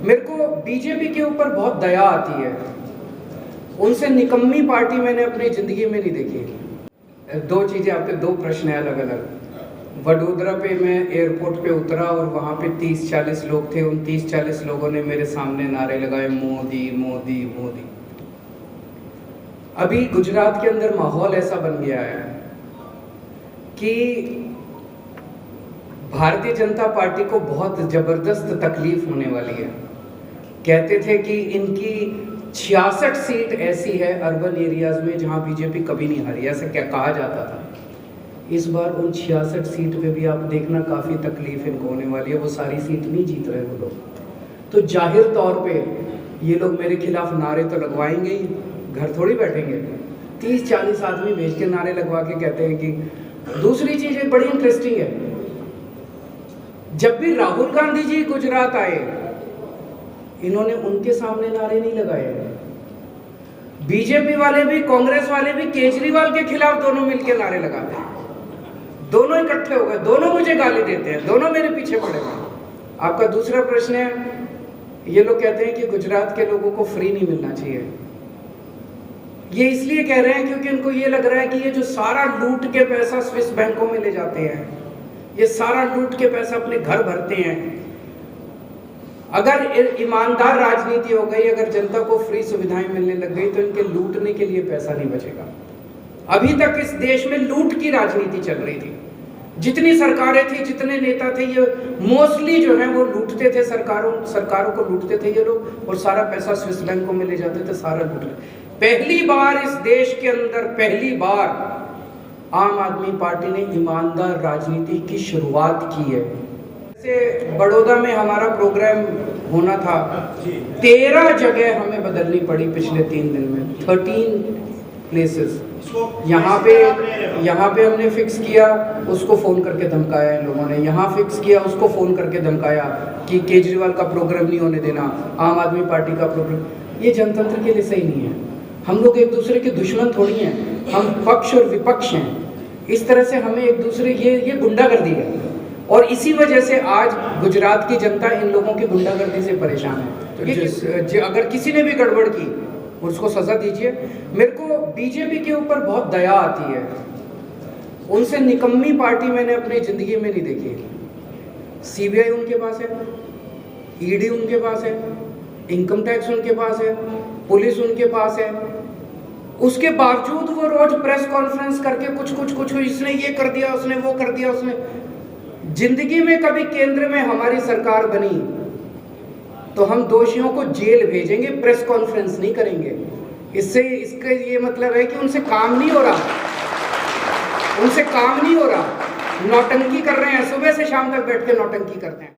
मेरे को बीजेपी के ऊपर बहुत दया आती है। उनसे निकम्मी पार्टी मैंने अपनी ज़िंदगी में नहीं देखी। दो चीज़ें, आपके दो प्रश्न हैं अलग अलग। वडोदरा पे मैं एयरपोर्ट पे उतरा और वहाँ पे 30-40 लोग थे। उन 30-40 लोगों ने मेरे सामने नारे लगाए, मोदी मोदी मोदी। अभी गुजरात के अंदर माहौल ऐसा बन गया है कि भारतीय जनता पार्टी को बहुत ज़बरदस्त तकलीफ होने वाली है। कहते थे कि इनकी 66 सीट ऐसी है अर्बन एरियाज में जहां बीजेपी कभी नहीं हारी, ऐसा क्या कहा जाता था। इस बार उन 66 सीट पे भी आप देखना काफ़ी तकलीफ इनको होने वाली है। वो सारी सीट नहीं जीत रहे वो लोग। तो जाहिर तौर पे ये लोग मेरे खिलाफ नारे तो लगवाएंगे ही, घर थोड़ी बैठेंगे। 30-40 आदमी भेज के नारे लगवा के कहते हैं कि। दूसरी चीज़ एक बड़ी इंटरेस्टिंग है, जब भी राहुल गांधी जी गुजरात आए इन्होंने उनके सामने नारे नहीं लगाए। बीजेपी वाले भी कांग्रेस वाले भी केजरीवाल के खिलाफ दोनों मिलकर नारे लगाते हैं। दोनों इकट्ठे हो गए, दोनों मुझे गाली देते हैं, दोनों मेरे पीछे पड़े हुए। आपका दूसरा प्रश्न है, ये लोग कहते हैं कि गुजरात के लोगों को फ्री नहीं मिलना चाहिए। ये इसलिए कह रहे हैं क्योंकि उनको ये लग रहा है कि ये जो सारा लूट के पैसा स्विस बैंकों में ले जाते हैं, ये सारा लूट के पैसा अपने घर भरते हैं। अगर ईमानदार राजनीति हो गई, अगर जनता को फ्री सुविधाएं मिलने लग गई तो इनके लूटने के लिए पैसा नहीं बचेगा। अभी तक इस देश में लूट की राजनीति चल रही थी। जितनी सरकारें थी, जितने नेता थे, ये मोस्टली जो है वो लूटते थे, सरकारों को लूटते थे ये लोग, और सारा पैसा स्विस बैंकों में ले जाते थे, सारा लूट। पहली बार इस देश के अंदर, पहली बार आम आदमी पार्टी ने ईमानदार राजनीति की शुरुआत की है। जैसे बड़ौदा में हमारा प्रोग्राम होना था, 13 जगह हमें बदलनी पड़ी पिछले 3 दिन में, 13 प्लेसेस। यहाँ पे हमने फिक्स किया, उसको फ़ोन करके धमकाया इन लोगों ने। यहाँ फिक्स किया, उसको फ़ोन करके धमकाया कि केजरीवाल का प्रोग्राम नहीं होने देना, आम आदमी पार्टी का प्रोग्राम। ये जनतंत्र के लिए सही नहीं है। हम लोग एक दूसरे के दुश्मन थोड़ी हैं, हम पक्ष और विपक्ष हैं। इस तरह से हमें एक दूसरे, ये गुंडागर्दी है, और इसी वजह से आज गुजरात की जनता इन लोगों की गुंडागर्दी से परेशान है। तो अगर किसी ने भी गड़बड़ की उसको सज़ा दीजिए। मेरे को बीजेपी के ऊपर बहुत दया आती है। उनसे निकम्मी पार्टी मैंने अपनी ज़िंदगी में नहीं देखी। सीबीआई उनके पास है, ईडी उनके पास है, इनकम टैक्स उनके पास है, पुलिस उनके पास है। उसके बावजूद वो रोज प्रेस कॉन्फ्रेंस करके कुछ इसने ये कर दिया, उसने वो कर दिया, उसने। जिंदगी में कभी केंद्र में हमारी सरकार बनी तो हम दोषियों को जेल भेजेंगे, प्रेस कॉन्फ्रेंस नहीं करेंगे। इसका ये मतलब है कि उनसे काम नहीं हो रहा, नौटंकी कर रहे हैं, सुबह से शाम तक बैठ के नौटंकी करते हैं।